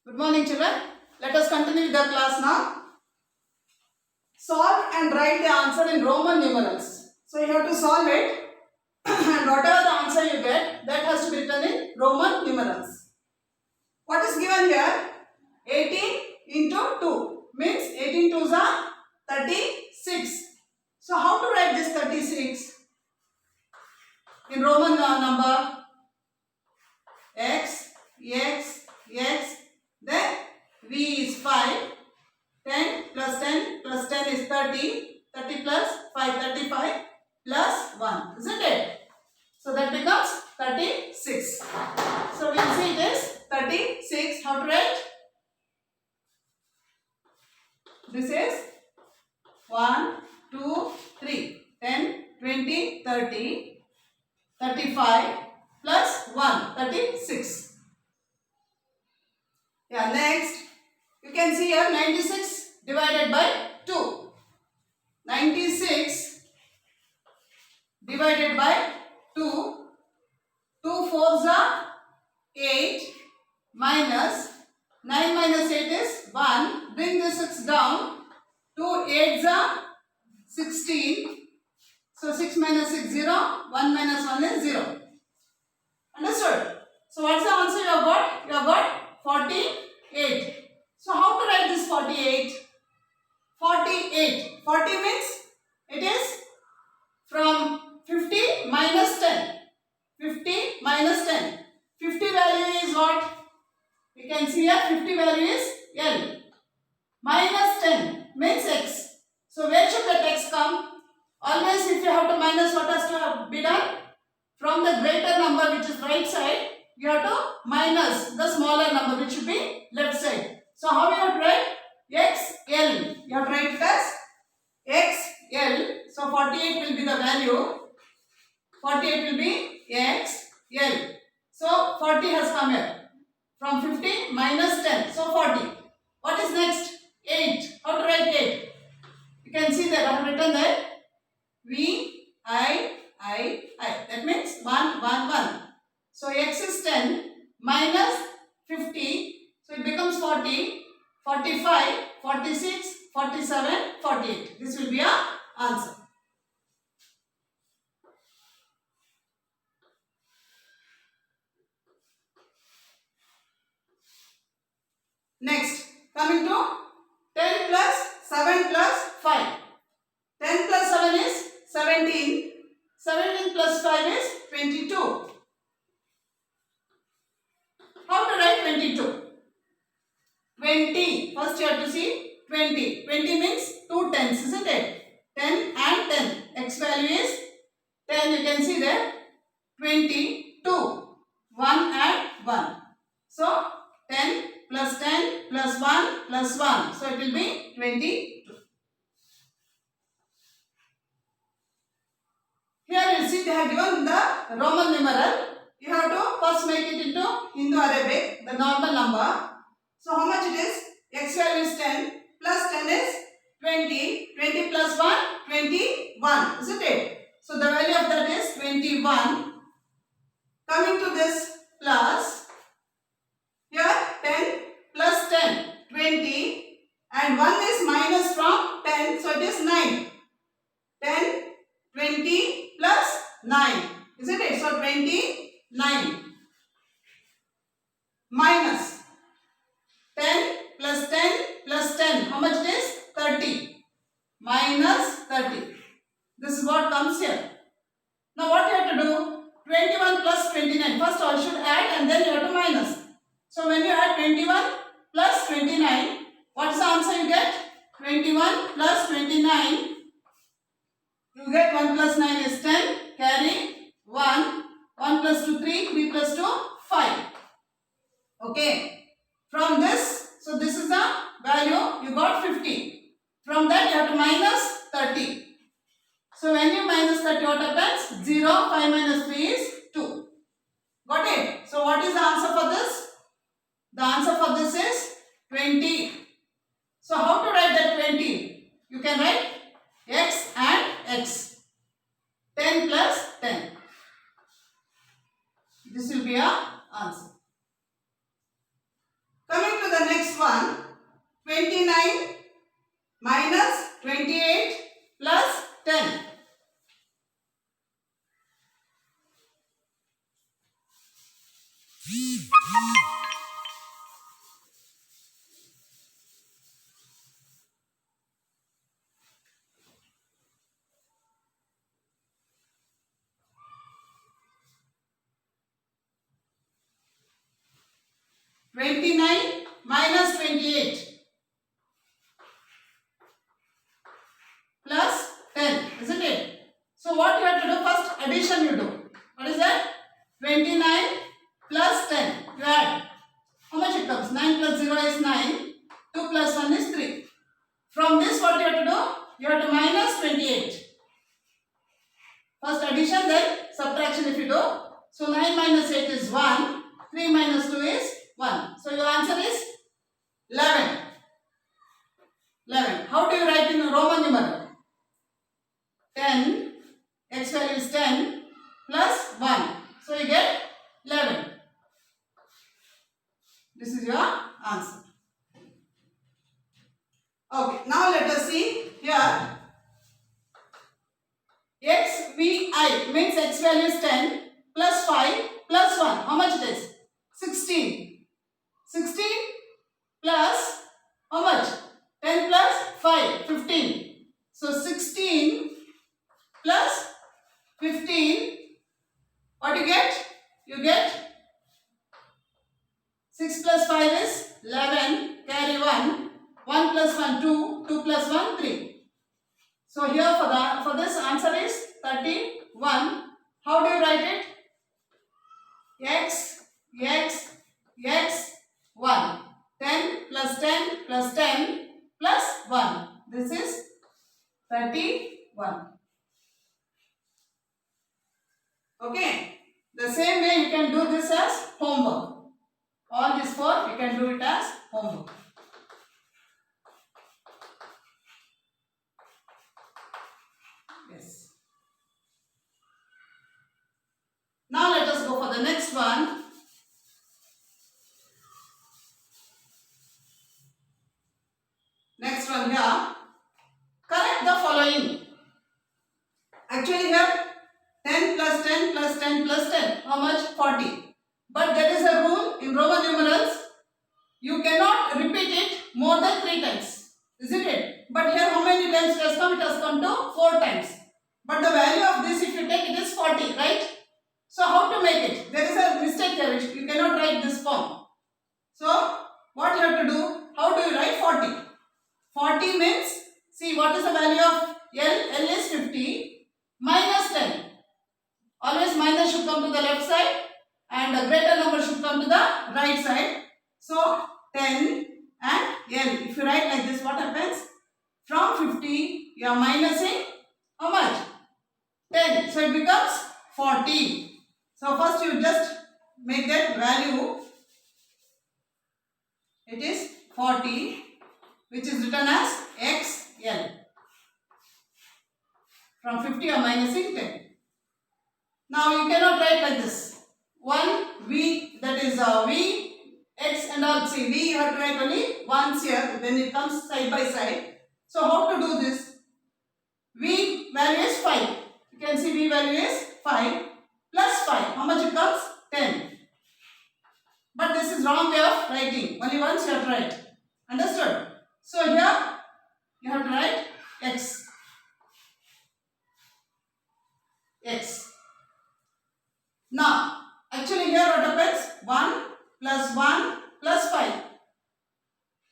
Good morning, children. Let us continue with the class now. Solve and write the answer in Roman numerals. So you have to solve it and whatever the answer you get, that has to be written in Roman numerals. What is given here? 18 into 2 means 18 twos are 36. So how to write this 36 in Roman number? X, then V is 5, 10 plus 10 plus 10 is 30, 30 plus 5, 35 plus 1, isn't it? So that becomes 36. So we will see it is 36. How to write? This is 1, 2, 3, 10, 20, 30, 35 plus 1, 36. Yeah, next you can see here 96 divided by 2. 96 divided by 2. 2 fours are 8 minus 9 minus 8 is 1. Bring the 6 down. 2 8s are 16. So 6 minus 6 0. 1 minus 1 is 0. Understood? So what's the answer you have got? You have got 48. So how to write this 48? 48. 40 means it is from 50 minus 10. 50 minus 10. 50 value is what? You can see here 50 value is L. Minus 10 means X. So where should that X come? Always if you have to minus, what has to be done? From the greater number which is right side, you have to minus the smaller number which should be left side. So how you have to write? XL. You have to write it as XL. So 48 will be the value. 48 will be XL. So 40 has come here. From 50 minus 10. So 40. What is next? 8. How to write 8? You can see that I have written that VI. That means 1, 1, 1. So X is 10 minus 50. So it becomes 40, 45, 46, 47, 48. This will be our answer. Next, coming to 10 plus 7 plus 5. 10 plus 7 is 17. 17 plus 5 is 22. How to write 22? 20. First you have to see 20. 20 means 2 tens, isn't it? 10 and 10. X value is 10. You can see there. 22. 1 and 1. So 10 plus 10 plus 1 plus 1. So it will be 22. Here you see they have given the Roman numeral. You have to first make it into Hindu Arabic, the normal number. So how much it is? X value is 10 plus 10 is 20. 20 plus 1, 21. Isn't it? So the value of that is 21. Coming to this plus. Here 10 plus 10, 20. And 1 is minus from 10. So it is 9. 10, 20 plus 9. Isn't it? So 29 minus 10 plus 10 plus 10. How much it is? 30. Minus 30. This is what comes here. Now what you have to do? 21 plus 29. First all should add and then you have to minus. So when you add 21 plus 29, what is the answer you get? 21 plus 29. You get 1 plus 9 is 10. Carry 1. 1 plus 2, 3. 3 plus 2, 5. Okay. From this, so this is the value. You got 50. From that you have to minus 30. So when you minus 30, what happens? 0. 5 minus 3 is 2. Got it? So what is the answer for this? The answer for this is 20. So how to write that 20? You can write X and X. 10 plus 10. This will be our answer. Coming to the 29 minus 28 plus 10, isn't it? So what you have to do, first addition you do. What is that? 29 plus 10. You add. How much it comes? 9 plus 0 is 9. 2 plus 1 is 3. From this what you have to do? You have to minus 28. First addition, then subtraction if you do. So 9 minus 8 is 1. 3 minus 2 is 1. So your answer is 11. 11. How do you write in Roman numeral? 10. X value is 10 plus 1. So you get 11. This is your answer. Okay. Now let us see here. XVI means x value is 10 plus 5 plus 1. How much it is? 16. 16 plus how much? 10 plus 5, 15. So 16 plus 15. What do you get? You get 6 plus 5 is 11. Carry 1. 1 plus 1, 2. 2 plus 1, 3. So here for this answer is 31. How do you write it? X 1. 10 plus 10 plus 10 plus 1. This is 31. Okay. The same way you can do this as homework. All these four you can do it as homework. Yes. Now let us go for the next one. Next one here. Correct the following. Actually here 10 plus 10 plus 10 plus 10. How much? 40. But there is a rule in Roman numerals. You cannot repeat it more than 3 times. Isn't it? But here how many times it has come? It has come to 4 times. But the value of this, if you take, it is 40, right? So how to make it? There is a mistake here. You cannot write this form. So what you have to do? How do you write 40? 40 means, see what is the value of L? L is 50 minus 10. Always minus should come to the left side and a greater number should come to the right side. So 10 and L. If you write like this, what happens? From 50, you are minusing how much? 10. So it becomes 40. So first you just make that value. It is 40, which is written as XL. From 50 you are minusing 10. Now you cannot write like this. 1 V, that is V, X and all. See, V you have to write only once here, then it comes side by side. So how to do this? V value is 5. You can see V value is 5 plus 5. How much it comes? 10. But this is wrong way of writing. Only once you have to write. Understood? So here you have to write X. X. Now, actually here what happens? 1 plus 1 plus 5.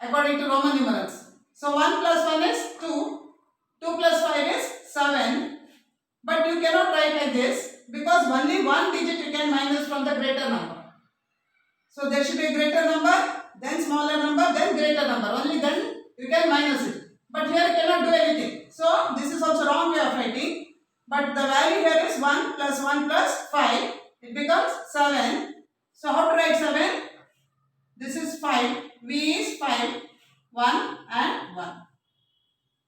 According to Roman numerals. So 1 plus 1 is 2. 2 plus 5 is 7. But you cannot write like this because only one digit you can minus from the greater number. So there should be a greater number, then smaller number, then greater number. Only then you can minus it. But here you cannot do anything. So this is also wrong way of writing. But the value here is 1 plus 5. It becomes 7. So how to write 7? This is 5. V is 5. 1 and 1.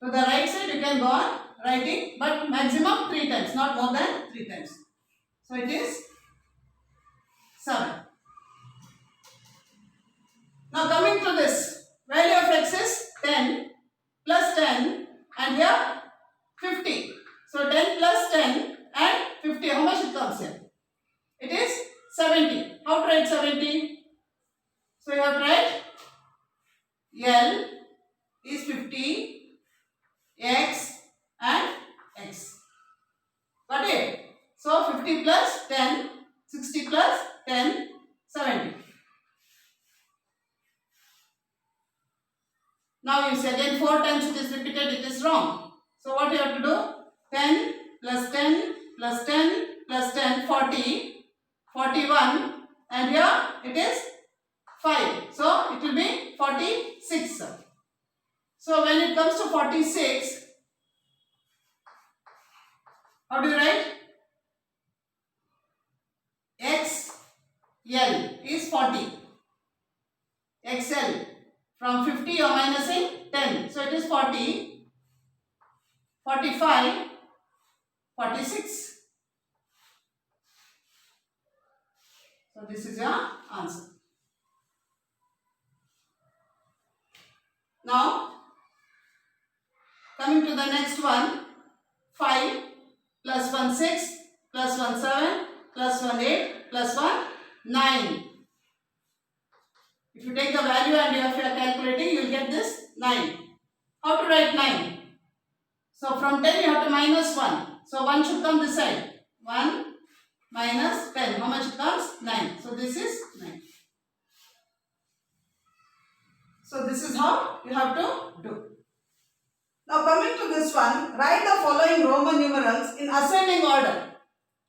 To the right side you can go on writing, but maximum 3 times, not more than 3 times. So it is 7. Now coming to this, value of x is 10 plus 10 and here 50. So 10 plus 10 and 50, how much it comes here? It is 70. How to write 70? So you have to write Now you say again 4 times it is repeated, it is wrong. So what you have to do? 10 plus 10 plus 10 plus 10, 40, 41, and here it is 5. So it will be 46. So when it comes to 46, how do you write? XL is 40. XL. From 50 you are minusing 10. So it is 40, 45, 46. So this is your answer. Now coming to the next one. 5 plus 1 6 plus 1 7 plus 1 8 plus 1 9. If you take the value and if you are calculating, you will get this 9. How to write 9? So from 10 you have to minus 1. So 1 should come this side. 1 minus 10. How much it comes? 9. So this is 9. So this is how you have to do. Now coming to this one, write the following Roman numerals in ascending order.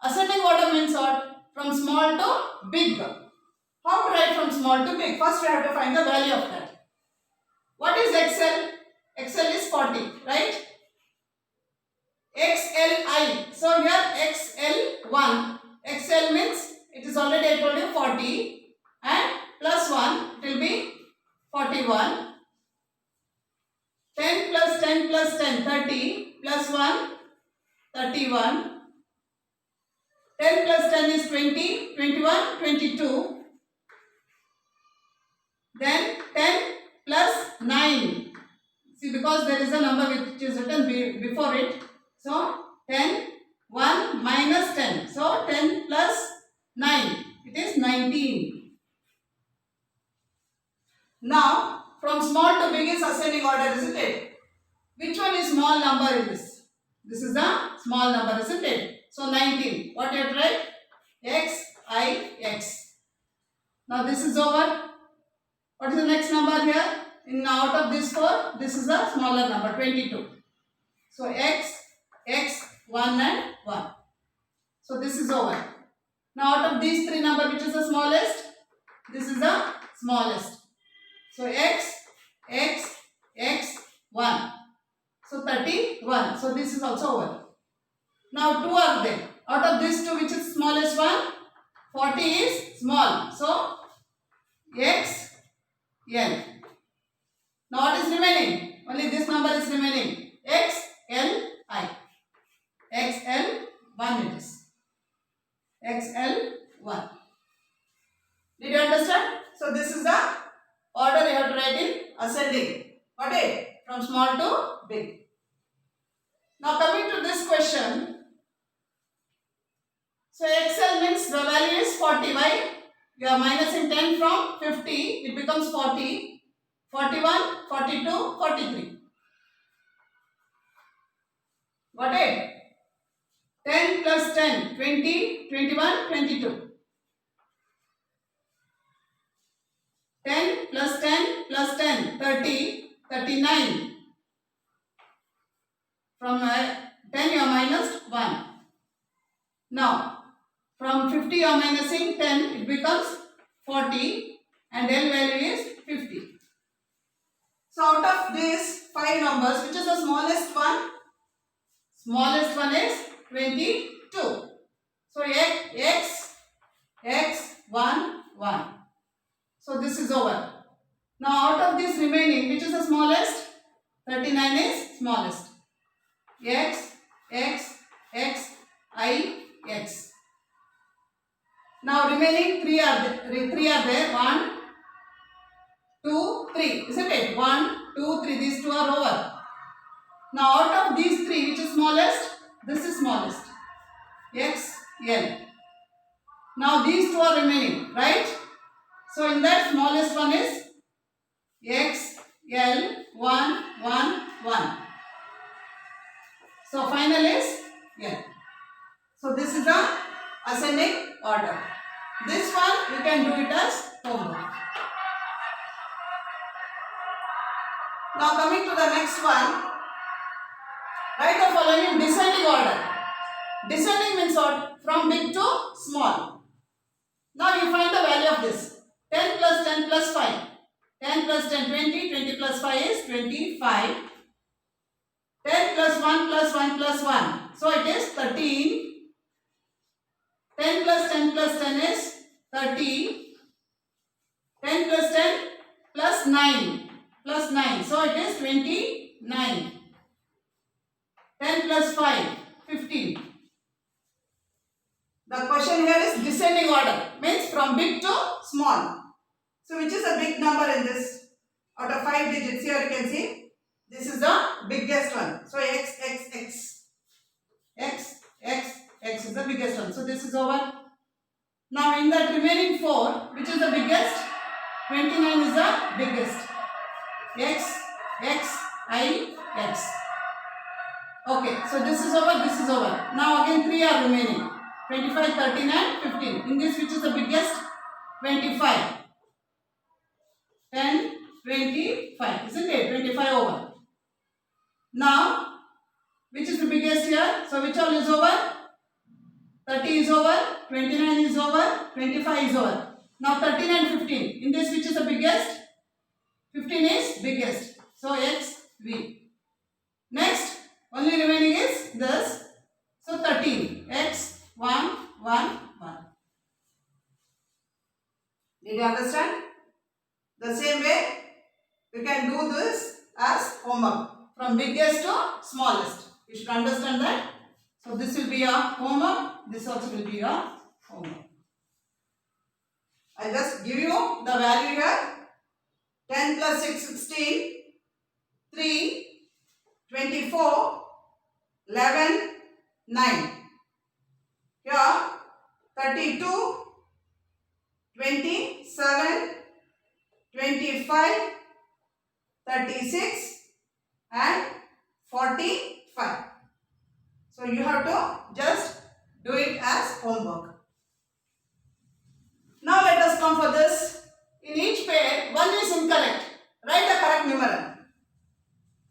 Ascending order means what? From small to big. How to write from small to big? First we have to find the value of that. What is XL? XL is 40, right? XLI. So here XL1. XL means it is already I told you 40 and plus 1 it will be 41. 10 plus 10 plus 10, 30 plus 1, 31. 10 plus 10 is 20, 21, 22. Then 10 plus 9. See, because there is a number which is written before it. So 10, 1 minus 10. So 10 plus 9. It is 19. Now from small to big is ascending order, isn't it? Which one is small number in this? This is the small number, isn't it? So 19. What you have to write? X, I, X. Now this is over. What is the next number here? Out of this 4, this is a smaller number, 22. So X, X, 1 and 1. So this is over. Now out of these 3 numbers, which is the smallest? This is the smallest. So X, X, X, 1. So 31. So this is also over. Now 2 are there. Out of these 2, which is smallest one? 40 is small. So X, L. Now what is remaining? Only this number is remaining. X, L, I. X, L, 1 it is. X, L, 1. Did you understand? So this is the order you have to write in ascending. Got it? From small to big. Now coming to this question. So XL means the value is 40. Why? You are minusing 10 from 50. It becomes 40. 41, 42, 43. Got it? 10 plus 10, 20, 21, 22. 10 plus 10 plus 10, 30, 39. From 10 you are minus 1. Now, from 50 you are minusing 10, it becomes 40 and L value is 50. So out of these 5 numbers, which is the smallest one? Smallest one is 22. So X, 1, 1. So this is over. Now out of this remaining, which is the smallest? 39 is smallest. X, I, X. Now remaining 3 are there. 1, 2, 3. Isn't it? 1, 2, 3. These 2 are over. Now out of these 3, which is smallest? This is smallest. X, L. Now these 2 are remaining, right? So in that smallest one is X, L, 1, 1, 1. So final is L. So this is the ascending order. This one you can do it as homework. Now coming to the next one. Write the following in descending order. Descending means what? From big to small. Now you find the value of this. 10 plus 10 plus 5. 10 plus 10, 20. 20 plus 5 is 25. 10 plus 1 plus 1 plus 1. So it is 13. 10 plus 10 plus 10 is 30. 10 plus 10 plus 9 plus 9. So it is 29. 10 plus 5, 15. The question here is descending order. Means from big to small. So which is a big number in this? Out of 5 digits here you can see. This is the biggest one. So x, x, x. X, x, x is the biggest one. So this is over. Now in that remaining 4, which is the biggest? 29 is the biggest. X, x, I, x. Okay, so this is over, this is over. Now again 3 are remaining. 25, 13 and 15. In this which is the biggest? 25. 10, 25. Isn't it? 25 over. Now, which is the biggest here? So which all is over? 30 is over, 29 is over, 25 is over. Now 13 and 15. In this which is the biggest? 15 is biggest. So x, v. Next, only remaining is this. So 13. X, 1, 1, 1. Did you understand? The same way, we can do this as homework. From biggest to smallest. You should understand that. So this will be your homework. This also will be your homework. I just give you the value here. 10 plus 6, 16. 3, 24, 11, 9. Here 32, 27, 25, 36 and 45. So you have to just do it as homework. Now let us come for this. In each pair, one is incorrect. Write the correct numeral.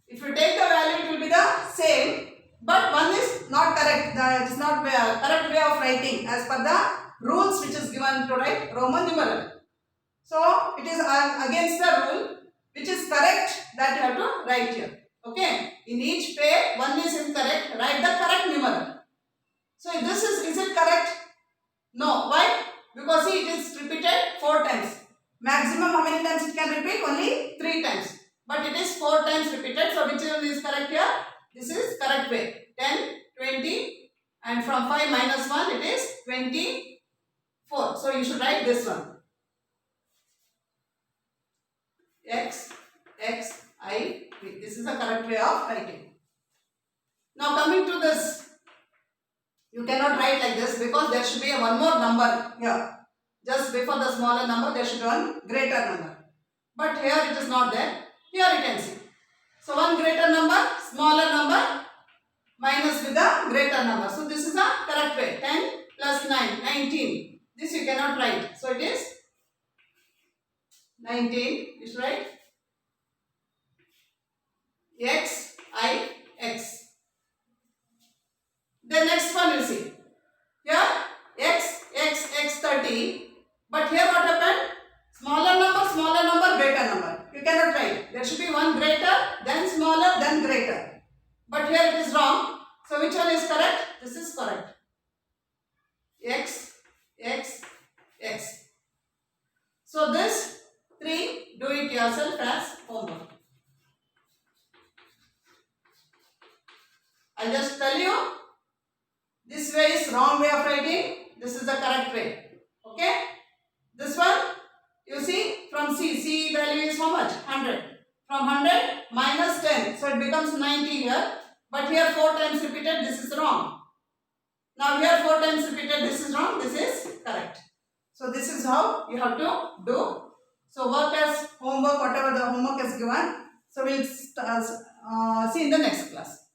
If you take the value, it will be the same, but one is not correct. It is not correct way of writing as per the rules which is given to write Roman numeral. So it is against the rule which is correct that you have to write here. Okay. In each pair, one is incorrect. Write the correct numeral. So this is it correct? No. Why? Because see, it is repeated 4 times. Maximum how many times it can repeat? Only 3 times. But it is 4 times repeated. So which one is correct here? This is correct way. 10, 20 and from 5 minus 1 it is 24. So you should write this one. X, X, I, V. This is the correct way of writing. Now coming to this. You cannot write like this because there should be one more number here. Just before the smaller number there should be one greater number. But here it is not there. Here you can see. So one greater number, smaller number minus with the greater number. So this is the correct way. 10 plus 9, 19. This you cannot write. So it is 19. You should write X, I, X. The next one you see. Here X, X, X 30. But here what happened? Smaller number, greater number. You cannot write. There should be one greater, then smaller, then greater. But here it is wrong. So which one is correct? This is correct. X, X, X. So this 3, do it yourself as homework. I'll just tell you. This way is wrong way of writing. This is the correct way. Okay. This one, you see, from C value is how much? 100. From 100 minus 10. So it becomes 90 here. But here 4 times repeated, this is wrong. Now here 4 times repeated, this is wrong, this is correct. So this is how you have to do. So work as homework, whatever the homework is given. So we'll see in the next class.